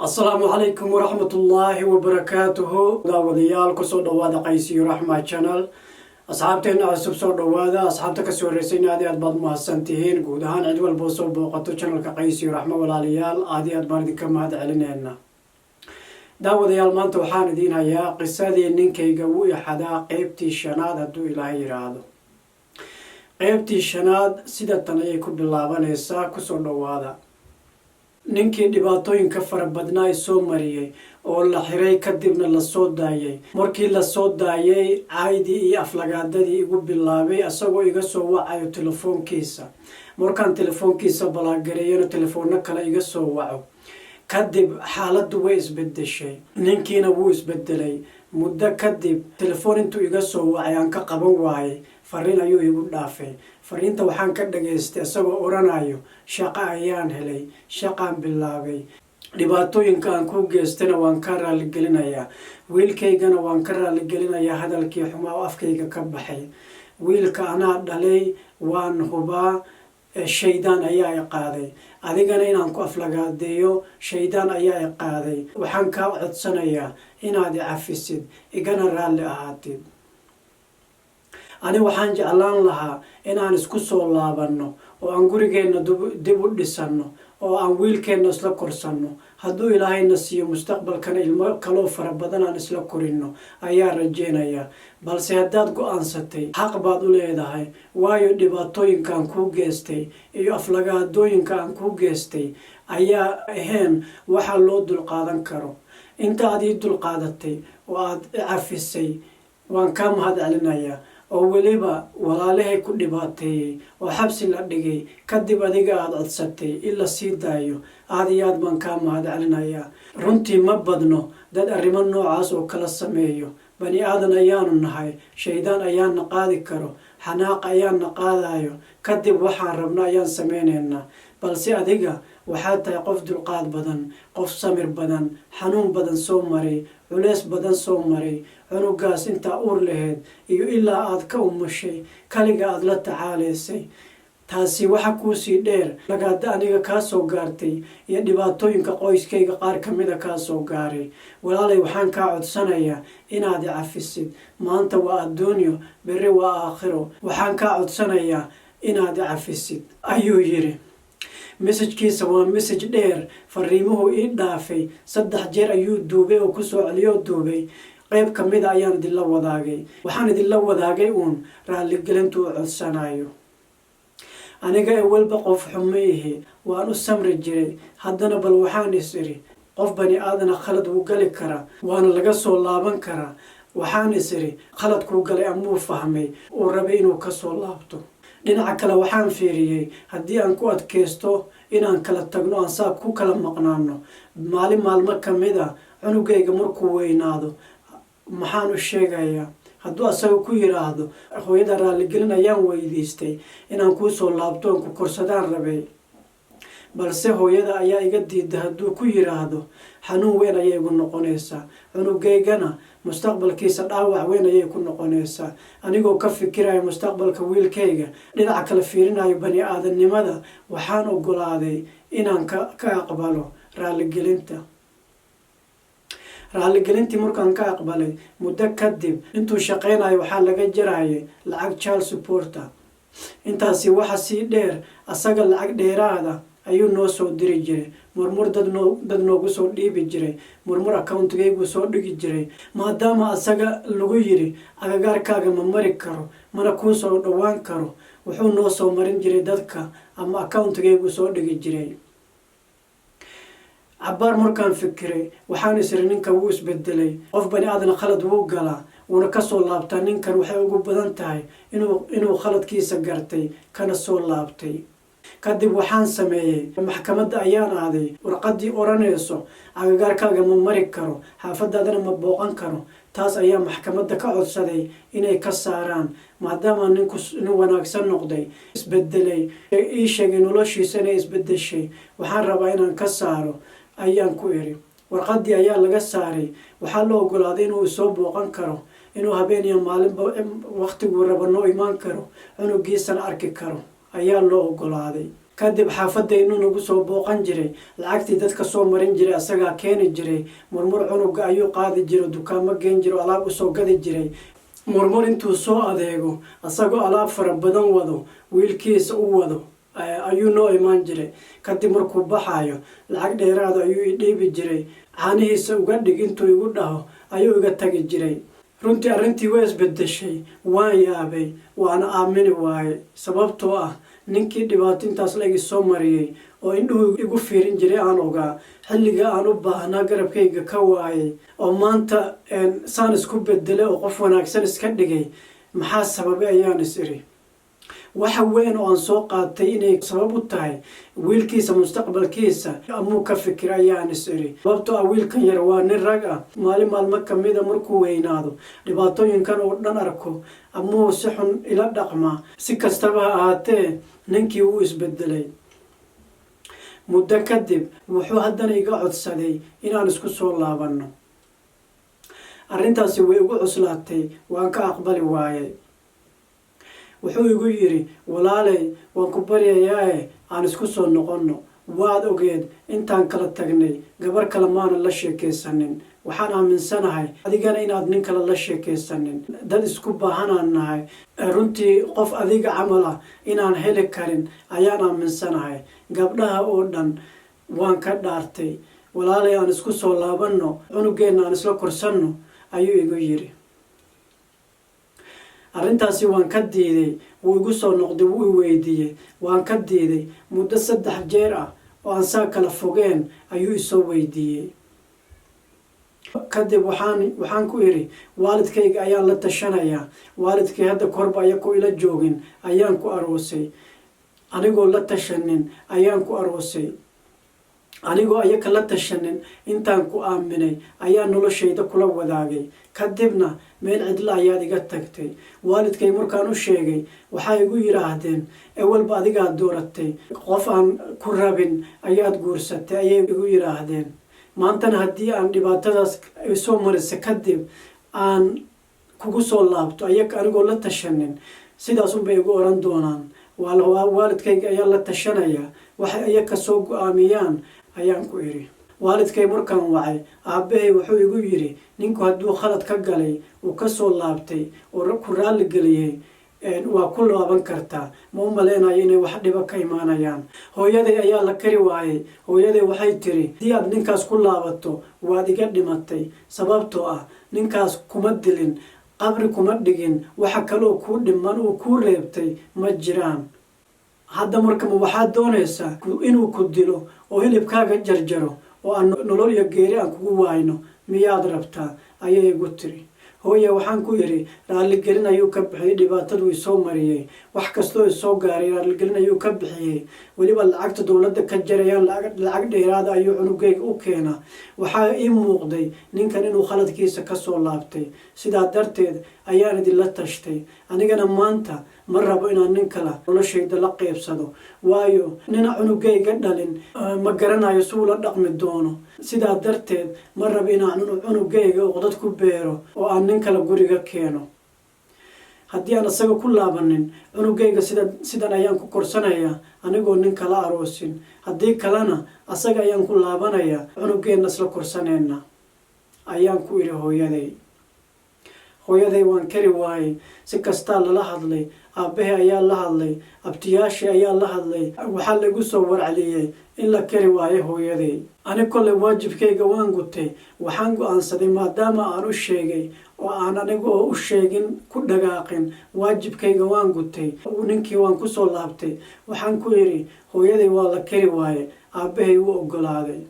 السلام عليكم ورحمة الله وبركاته. داوديال كسر دوادة قيسي رحمة channel. أصحابتنا عصب صور دوادة أصحابتك سوريسين عادي أدبض مهسنتين قودهان عدو البوصو بوقتو channel كقيسي رحمة والاليال عادي أدبار كم هذا علينا داوديال مانتو وحان دين هيا قصادي نينكي قوي حدا قيبتي الشناد هدو إلهي رادو قيبتي الشناد سيدة تنايكو باللابانيسا كسر دوادة ninkii dhibaatooyinka fara badnaa ay soo mariyay oo la xiray kadibna la soo daayay markii la soo daayay caaydi iyo aflagaadadii igu bilaabay asagoo iga soo wacayo telefoonkiisa markaan telefoonkiisa balaagareyna telefoonno kale iga soo waco kadib xaaladdu way isbedeshay ninkiina wuu isbedelay muddo kadib telefoon intuu iga soo wacay aan ka qaban waayay fariin ayuu igu dhaafay fariinta waxaan ka dhageystay asagoo oranayo shaqo ayaan helay shaqaan bilaabay dhibaatooyinka aan ku geystana waan ka raali gelinayaa wiilkaygana waan ka raali gelinayaa hadalkii xumaa oo afkayga ka baxay wiilka anaa dhalay waan hubaa shaydaan ayaa i qaaday adigana inaan ku aflagaadeeyo shaydaan ayaa i qaaday waxaan kaa codsanayaa inaad i cafisid igana raalli ahaatid ani waxaan jeclaan lahaa inaan isku soo laabanno oo aan gurigeenna dib u dhisano oo aan wiilkeenna isla korsanno hadduu ilaahayna siiyo mustaqbalkana ilmo kaloo fara badan aan isla korino ayaa rajeynayaa balse haddaad go-aansatay xaq baad u leedahay waayo dhibaatooyinkaan kuu geystay iyo aflagaadooyinka aan kuu geystay ayaa ahayn waxa loo dulqaadan karo inta aad ii dulqaadatay oo aad i cafisay waan kaa mahad celinayaa oo weliba walaalahay ku dhibaateeyay oo xabsi la dhigay kadib adiga aad codsatay in la sii daayo aad iyo aad baan kaa mahad celinayaa runtii ma badno dad arrimo noocaas oo kala sameeyo bani aadan ayaanu nahay shaydaan ayaana qaadi karo xanaaq ayaana qaadayo kadib waxaan rabna ayaan sameynaynaa balse adiga waxaad tahay qof dulqaad badan qof samir badan xanuun badan soo maray culeys badan soo maray cunugaas intaa uur laheyd iyo ilaa aad ka umushay kaliga aad la tacaalaysay taasi waxa kuusii dheer lagaada aniga kaa soo gaartay iyo dhibaatooyinka qoyskayga qaar ka mida kaa soo gaaray walaalay waxaan kaa codsanayaa inaad i cafisid maanta waa adduunyo berri waa aakhiro waxaan kaa codsanayaa inaad i cafisid ayuu yidhi mesajkiisa waa mesaj dheer fariimuhu ii dhaafay 3 jeer ayuu duubay oo kusoo celiyo duubay qayb ka mid ah ayaan idinla wadaagay waxaan idinla wadaagay uun raaligelintu u codsanayo aniga walba qof xumeeyay waan u samri jiray haddana bal waxaan isiri qof bani aadana khalad uu gali kara waana laga soo laaban karaa waxaan isiri khaladku galay amuu fahmay oo rabay inuu ka soo laabto dhinaca kale waxaan fiiriyay haddii aan ku adkaysto inaan kala tagno aan saab ku kala maqnaano maalmo ka mid ah cunugayga markuu weynaado maxaan u sheegayaa hadduu asaga ku yiraahdo hooyada raaligelin ayaan weydiistay inaan kuu soo laabto aan ku korsadaan rabay balse hooyada ayaa iga diiday hadduu ku yiraahdo xanuun weyn ayay igu noqonaysaa cunugaygana mustaqbalkiisa dhaawac weyn ayay ku noqonaysaa anigoo ka fikirayo mustaqbalka wiilkayga dhinaca kale fiirinayo bani aadamnimada waxaan ogolaaday inaan ka aqbalo raaligelintii markaan ka aqbalay muddo kadib intuu shaqaynayo waxaa laga jarayay lacag child supporta intaasi waxa sii dheer asaga lacag dheeraada ayuu noo soo diri jiray murmur dad noogu soo dhiibi jiray murmur accountgaygu soo dhigi jiray maadaama asaga lagu yiri agagaarkaaga ma mari karo mana kuu soo dhawaan karo wuxuu noo soo marin jiray dadka ama accountgaygu soo dhigi jiray cabaar markaan fikiray waxaan isiri ninka wuu isbedelay qof bani aadan khalad wuu galaa wuuna ka soo laabtaa ninkan waxay ugu badan tahay inuu khaladkiisa gartay kana soo laabtay kadib waxaan sameeyay maxkamadda ayaan aaday warqadii oranayso agagaarkaaga ma mari karo xaafadaadana ma booqan karo taas ayaa maxkamadda ka codsaday inay ka saaraan maadaama nin wanaagsan noqday isbedelay ii sheegay noloshiisa inay isbedeshay waxaan rabaa inaan ka saaro ayaan ku iri warqadii ayaa laga saaray waxaa la ogolaaday inuu soo booqan karo inuu habeen iyo maalinba waqtigu rabo noo imaan karo cunugiisana arki karo ayaa loo ogolaaday kadib xaafadaynu nagu soo booqan jiray lacagtii dadka soo marin jiray asagaa keeni jiray murmur cunuga ayuu qaadi jiray dukaamo geen jiray alaab usoo gadi jiray murmur intuu soo adeego asagoo alaab fara badan wado wiilkiisa u wado ayuu noo imaan jiray kadib markuu baxayo lacag dheeraada ayuu i dhiibi jiray caanihiisa uga dhig intuu igu dhaho ayuu iga tagi jiray runtii arrintii way isbedeshay waan yaabay waana aamini waaye sababtoo ah ninkii dhibaato intaas la igi soo mariyey oo indhuhu igu fiirin jiray aan ogaa xilliga aan u baahnaa garabkayga ka waayay oo maanta saan isku bedelay oo qof wanaagsan iska dhigay maxaa sababay ayaan is iri waxa weyn oo aan soo qaatay inay sabab u tahay wiilkiisa mustaqbalkiisa amuu ka fikir ayaan is iri sababtoo ah wiilkan yar waa nin rag ah maalmo kamida markuu weynaado dhibaatooyinkan oo dhan arko amuu si xun ila dhaqma si kastaba ha ahaatee ninkii wuu isbedelay muddo kadib wuxuu haddana iga codsaday inaan isku soo laabano arrintaasi way igu cuslaatay waan ka aqbali waayay wuxuu igu yiri walaalay waan ku baryayaaye aan isku soo noqono waad ogeed intaan kala tagnay gabar kale maana la sheekaysanin waxaan aaminsanahay adigana inaad nin kale la sheekaysanin dad isku baahanaan nahay runtii qof adiga camal ah inaan heli karin ayaan aaminsanahay gabdhaha oo dhan waan ka dhaartay walaalay aan isku soo laabano cunugeenna aan isla korsanno ayuu igu yiri arrintaasi waan ka diiday wuu igu soo noqday wuu i weydiiyey waan ka diiday muddo 3 jeer ah oo aan saa kala fogeen ayuu isoo weydiiyey kadib waxaan ku iri waalidkayga ayaan la tashanayaa waalidkay hadda korba ayakoo ila joogin ayaan ku aroosay anigoo la tashanin ayaan ku aroosay anigoo ayaka la tashanin intaan ku aaminay ayaa noloshayda kula wadaagay kadibna meel cidla ayaad iga tagtay waalidkay markaan u sheegay waxay igu yiraahdeen walba adigaa dooratay qof aan ku rabin ayaad guursatay ayay igu yiraahdeen maantana haddii aan dhibaatadaas soo marisa kadib aan kugu soo laabto anigoo la tashanin sidaas unbay igu oran doonaan waalidkayga ayaa la tashanaya waxay ayaka soo go-aamiyaan ayaan ku iri waalidkay markaan wacay aabbahay wuxuu igu yiri ninku hadduu khalad ka galay uu ka soo laabtay oo ku raalli geliyey waa ku laaban kartaa ma u maleynayo inay wax dhiba ka imaanayaan hooyaday ayaa la kari waayay hooyaday waxay tiri haddii aad ninkaas ku laabato waad iga dhimatay sababtoo ah ninkaas kuma dilin qabri kuma dhigin waxa kaloo kuu dhiman uu kuu reebtay ma jiraan hadda markama waxaad doonaysaa inuu ku dilo oo hilibkaaga jarjaro oo aan nolol iyo geeri aan kugu waayno miyaad rabtaa ayay igu tiri hooye waxaan ku iri raalligelin ayuu ka bixiyey dhibaatadu isoo mariyey wax kastoo isoo gaaray raalligelin ayuu ka bixiyey weliba lacagta dowladda ka jarayaan lacag dheeraada ayuu cunugayga u keenaa waxaa ii muuqday ninkan inuu khaladkiisa ka soo laabtay sidaa darteed ayaan idinla tashtay anigana maanta ma rabo inaan nin kale noloshayda la qaybsado waayo nina cunugayga dhalin ma garanayo suu la dhaqmi doono sidaa darteed ma rabo inaan cunugayga uqdad ku beero oo aan nin kale guriga keeno haddii aan isaga ku laabanin cunugayga sidan ayaan ku korsanayaa anigoo nin kala aroosin haddii kalena asaga ayaan ku laabanayaa cunugeenna isla korsanayna ayaan ku iri hooyaday waan kari waayey si kastaa lala hadlay aabbahay ayaa la hadlay abtiyaashii ayaa la hadlay waxaa lagu soo warceliyey in la kari waayo hooyaday ani kolley waajibkayga waan gutay waxaan go-aansaday maadaama aan u sheegay oo aan aniga oo u sheegin ku dhagaaqin waajibkayga waan gutay ninkii waan ku soo laabtay waxaan ku iri hooyaday waa la kari waaye aabbahay wuu oggolaaday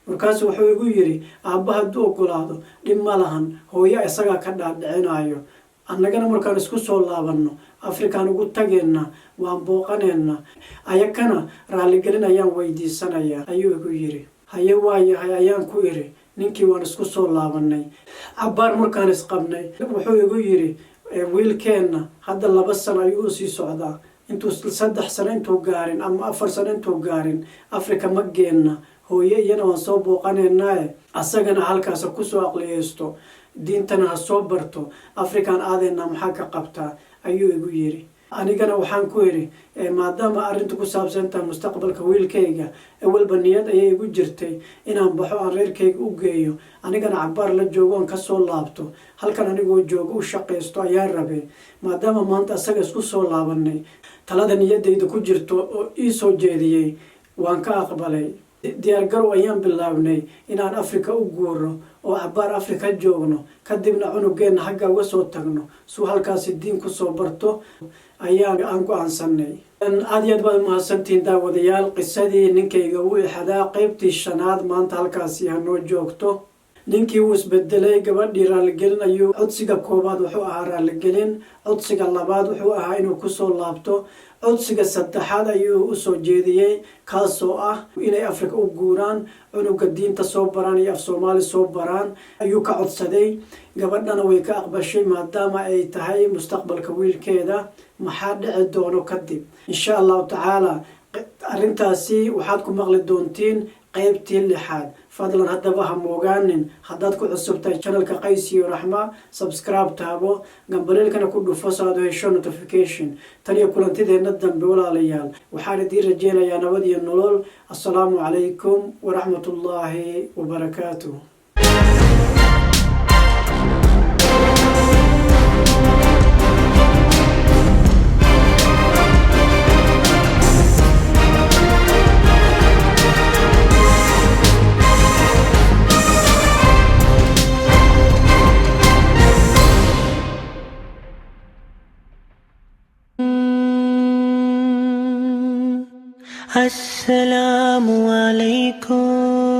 markaas wuxuu igu yiri aabba hadduu oggolaado dhib ma lahan hooyo isagaa ka dhaadhicinayo annagana markaan isku soo laabanno afrikaan ugu tageenna waan booqaneenna ayakana raalligelin ayaan weydiisanayaa ayuu igu yiri haye waayahay ayaan ku iri ninkii waan isku soo laabanay cabbaar markaan isqabnay wuxuu igu yiri wiilkeenna hadda 2 sano ayuu sii socdaa intuu 3 sano intuu gaarin ama 4 sano intuu gaarin afrika ma geenna hooye iyana waan soo booqanaynaaye asagana halkaas ku soo aqliyeysto diintana ha soo barto afrikaan aadeenna maxaa ka qabtaa ayuu igu yiri anigana waxaan ku iri maadaama arrintu ku saabsantaha mustaqbalka wiilkayga walba niyad ayay igu jirtay inaan baxo aan reerkayga u geeyo anigana cabaar la joogo aan kasoo laabto halkan anigoo joogo u shaqaysto ayaa rabay maadaama maanta asaga isku soo laabanay talada niyadayda ku jirto oo ii soo jeediyey waan ka aqbalay diyaargarow ayaan bilaabnay inaan afrika u guuro oo cabaar afrika joogno kadibna cunugeenna xagga uga soo tagno suu halkaasi diin kusoo barto aan go-aansanay aad iyo aad baad mahadsantihiin daawadayaal qisadii ninkayga u ixadaa qaybtii 5aad maanta halkaasi hanoo joogto ninkii wuu isbedelay gabadhii raaligelin ayuu codsiga koobaad wuxuu ahaa raaligelin codsiga labaad wuxuu ahaa inuu kusoo laabto codsiga saddexaad ayuu usoo jeediyey kaasoo ah inay afrika u guuraan cunuga diinta soo baraan iyo af soomaali soo baraan ayuu ka codsaday gabadhana way ka aqbashay maadaama ay tahay mustaqbalka wiilkeeda maxaa dhici doono kadib insha allahu tacaala arrintaasi waxaad ku maqli doontiin qaybtii 6aad fadlan haddaba ha moogaanin haddaad ku cusubtahay channelka qays iyo raxma subscribe taabo gambaleelkana ku dhufo so aad u hesho notification tan iyo kulantideenna dambe walaalayaal waxaan idiin rajeynayaa nabad iyo nolol assalaamu calaykum waraxmatullaahi wabarakaatuh السلام عليكم